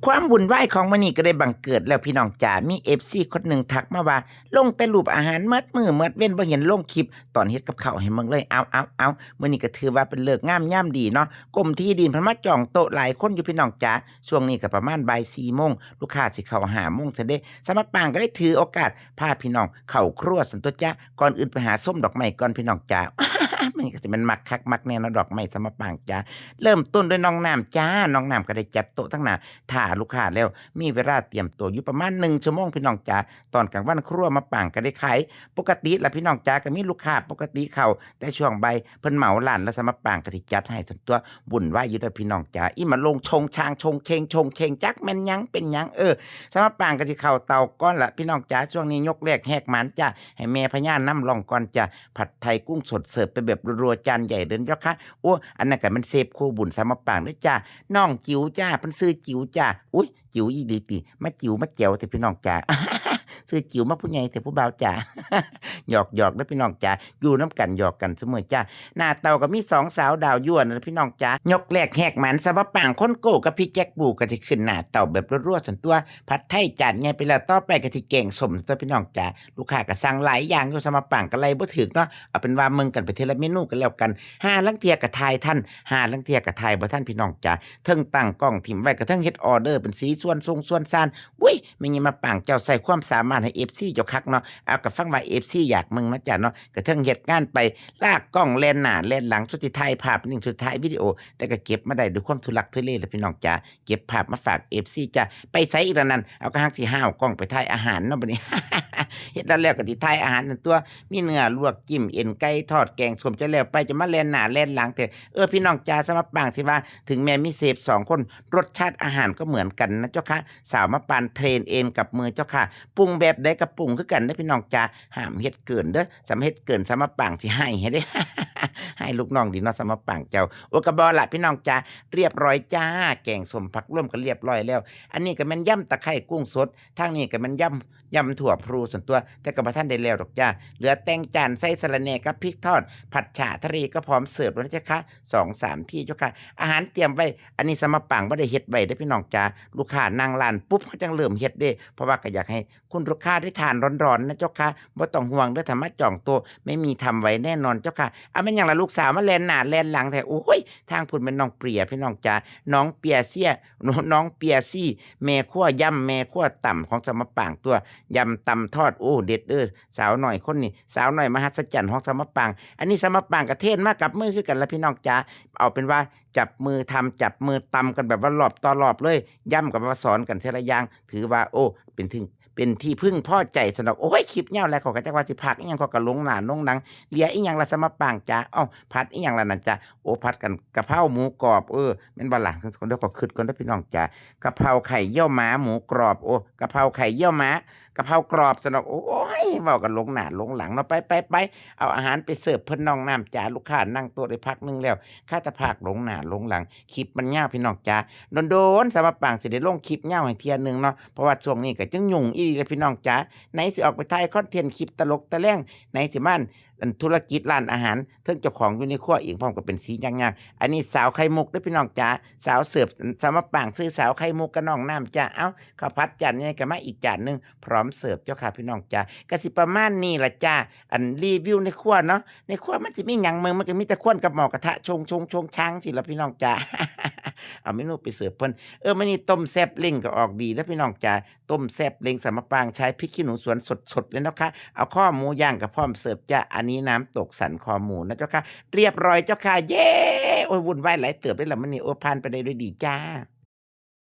ความวุ่นวายของมื้อนี้ก็ได้บังเกิดแล้วพี่น้องจ๋ามี FC คนหนึ่งทักมาว่าลงแต่รูปอาหารเมิดมื้อเมิดเว้นบ่เห็นลงคลิปตอนเฮ็ดกับข้าวให้เบิ่งเลยเอามื้อนี้ก็ถือว่าเป็นฤกษ์งามยามดีเนาะกรมที่ดินเพิ่นมาจองโต๊ะหลายคนอยู่พี่น้องจ๋าช่วงนี้ก็ประมาณบ่าย4โมงลูกค้าสิเข้า5โมงซั้นเด้สำหรับปางก็ได้ถือโอกาสพาพี่น้องเข้าครัวซั้นตั่วจ้าก่อนอื่นไปหาส้มดอกไม้ก่อนพี่น้องจ๋า มันก็สิแม่นมักคักมักแน่เนาะดอกไม้สำหรับปางจ๋าเริ่มต้นด้วยน้องน้ำจ้าน้องน้ำก็ได้จัดโต๊ะทั้งหน้าท่าลูกค้าแล้วมีเวลาเตรียมตัวอยู่ประมาณ1ชั่วโมงพี่น้องจ๋าตอนกลางวันครัวมาปางก็ได้ขายปกติแล้วพี่น้องจ๋าก็มีลูกค้าปกติเข้าแต่ช่วงบ่ายเพิ่นเหมาร้านแล้วสำหรับปางก็สิจัดให้ส่วนตัวบุญไหว้อยู่เด้อพี่น้องจ๋าอีมาลงชงชางชงเชงชงเชงจักแม่นหยังเป็นหยังสำหรับปางก็สิเข้าเตาก่อนละพี่น้องจ๋าช่วงนี้ยกแรกแหกหมานจ้าให้แม่พญานำร่องก่อนจ้าผัดไทยกุ้งสดเสิร์ฟไปแบบรัวๆจานใหญ่เด้อเจ้าค่ะโอ้อันนั้นก็มันเซฟคู่บุญสำหรับปางเด้อจ้าน้องจิ๋วจ้าเพิ่นชื่อจิ๋วจ้าอุ๊ยจิ๋วอีหลีติมาจิ๋วมาแจ๋วแต่พี่น้องจ๋า ซื้อจิ๋วมาผู้ใหญ่แต่ผู้เบาจ๋า หยอกเด้อพี่น้องจ๋าอยู่น้ำกันหยอกกันเสมอจ้าหน้าเตาก็มี2สาวดาวยั่วนะพี่น้องจ๋ายกแรกแหกหมันสะบะป่างคนโก้กับพี่แจ็คบูก็สิขึ้นหน้าเตาแบบรัวๆส่วนตัวผัดไทยจานใหญ่ไปแล้วต่อไปก็สิแกงส้มตัวพี่น้องจ๋าลูกค้าก็สั่งหลายอย่างอยู่สะบะป่างก็ไล่บ่ถึกเนาะเอาเป็นว่ามึงกันไปทีละเมนูกันแล้วกันห้าลังเทียก็ทายท่านห้าลังเทียก็ทายบ่ทันพี่น้องจ๋าเทิงตั้งกล้องถิ่มไว้ก็เทิงเฮ็ดออเดอร์เป็นสีส่วนทรงส่วนซานอุ้ยแม่นมาป่างเจ้าใส่ความสามารถให้ FC เจ้าคักเนาะเอาก็ฟังว่า FC อยากมึงเนาะจ้ะเนาะก็เทิงเฮ็ดงานไปลากกล้องแล่นหน้าแล่นหลังสุดที่ถ่ายภาพนิ่งสุดท้ายวิดีโอแต่ก็เก็บมาได้ด้วยความทุลักทุเลแหละพี่น้องจ๋าเก็บภาพมาฝาก FC จ้ะไปไสอีกแล้วนั่นเอาก็ฮักสิห้าวกล้องไปถ่ายอาหารเนาะบัดนี้ เฮ็ดแล้วก็สิถ่ายอาหารนั่นตัวมีเนื้อลวกจิ้มเอ็นไก่ทอดแกงส้มจะแล้วไปจะมาแล่นหน้าแล่นหลังแต่พี่น้องจ๋าสำหรับปางสิว่าถึงแม้มีเสพ2คนรสชาติอาหารก็เหมือนกันนะเจ้าค่ะสาวมะปานเทรนเองกับมือเจ้าค่ะปรุงแบบใดก็ปรุงคือกันเด้อพี่น้องจ๋าห้ามเฮ็ดเกินเด้อสำเฮ็ดเกินสำหรับปางสิให้เด้ ให้ลูกน้องดีเนาะสำหรับปางเจ้าโอ้ก็บ่ล่ะพี่น้องจ๋าเรียบร้อยจ้าแกงส้มผักร่วมก็เรียบร้อยแล้วอันนี้ก็แม่นยำตะไคร้กุ้งสดทางนี้ก็แม่นยำถั่วพลูส่วนตัวแต่ก็บ่ทันได้แล้วดอกจ้าเหลือแต่งจานใส่สะระแหน่กับพริกทอดผัดฉ่าทะเลก็พร้อมเสิร์ฟแล้วนะเจ้าค่ะ2-3ที่เจ้าค่ะอาหารเตรียมไว้อันนี้สำหรับปางบ่ได้เฮ็ดไว้เด้อพี่น้องจ๋าลูกค้านั่งร้านปุ๊บเขาจังเริ่มเฮ็ดเด้เพราะว่าก็อยากให้คุณลูกค้าได้ทานร้อนๆนะเจ้าค่ะบ่ต้องห่วงเด้อถ้ามาจองโต๊ะไม่มีทำไว้แน่นอนเจ้าค่ะแม่นหยังล่ะลูกสาวมาแล่นหน้าแล่นหลังแท้โอ้ยทางพุ่นแม่นน้องเปรียพี่น้องจ๋าน้องเปียเสียน้องเปียซี่แม่ครัวยำแม่ครัวต่ำของสมปางตัวยำตำทอดโอ้เด็ดสาวหน่อยคนนี้สาวหน่อยมหัศจรรย์ของสมปางอันนี้สมปางกระเทศมากับมือคือกันแล้วพี่น้องจ๋าเอาเป็นว่าจับมือทำจับมือตำกันแบบว่ารอบต่อรอบเลยย่ำกับว่าสอนกันทีละอย่างถือว่าโอ้เป็นที่พึ่งพอใจสำหรับโอ้ยคลิปยาวแล้วเขาก็จักว่าสิพักอีหยังเขาก็ลงหน้าลงหนังเหลืออีหยังล่ะสมปางจ๋าอ้าวผัดอีหยังล่ะนั่นจ้ะโอ้ผัดกันกะเพราหมูกรอบแม่นบ่ล่ะเดี๋ยวก็คิดก่อนเด้อพี่น้องจ๋ากะเพราไข่เยี่ยวม้าหมูกรอบโอ้กะเพราไข่เยี่ยวม้ากะเพรากรอบสำหรับโอ้ยเว้ากันลงหน้าลงหลังเนาะไปเอาอาหารไปเสิร์ฟเพิ่นน้องน้ำจ๋าลูกค้านั่งโต๊ะได้พักนึงแล้วข้าแต่พากลงหน้าลงหลังคลิปมันยาวพี่น้องจ๋าโดนๆสมปางสิได้ลงคลิปยาวให้เที่ยนึงเนาะเพราะว่าช่วงนี้ก็จึงยุ่งอีหลีเลยพี่น้องจ๋าไหนสิออกไปถ่ายคอนเทนต์คลิปตลกตะแลงไหนสิมาธุรกิจร้านอาหารเทิงเจ้าของอยู่ในครัวเองพร้อมกับเป็นสียางๆอันนี้สาวไข่มุกเด้อพี่น้องจ๋าสาวเสิร์ฟสมปางซื้อสาวไข่มุกกับน้องน้ำจ้าเอ้าข้าวผัดจานใหญ่ก็มาอีกจานนึงพร้อมเสิร์ฟเจ้าค่ะพี่น้องจ๋าก็สิประมาณนี้ล่ะจ้ารีวิวในครัวเนาะในครัวมันสิมีหยังมันก็มีแต่ควนกับหม้อกระทะชงช้างสิล่ะพี่น้องจ๋า เอาเมนูไปเสิร์ฟเพิ่นมื้อนี้ต้มแซ่บเล้งก็ออกดีแล้วพี่น้องจ๋าต้มแซ่บเล้งสมปางใช้พริกขี้หนูสวนสดๆเลยเนาะค่ะเอาข้อหมูย่างกับพร้อมเสิร์ฟจ้าอันนี้น้ำตกสันคอหมูนะเจ้าค่ะเรียบร้อยเจ้าค่ะเย้โอ้ยวุ่นวายหลายเติบเลยล่ะมื้อนี้โอ้ผ่านไปได้ด้วยดีจ้า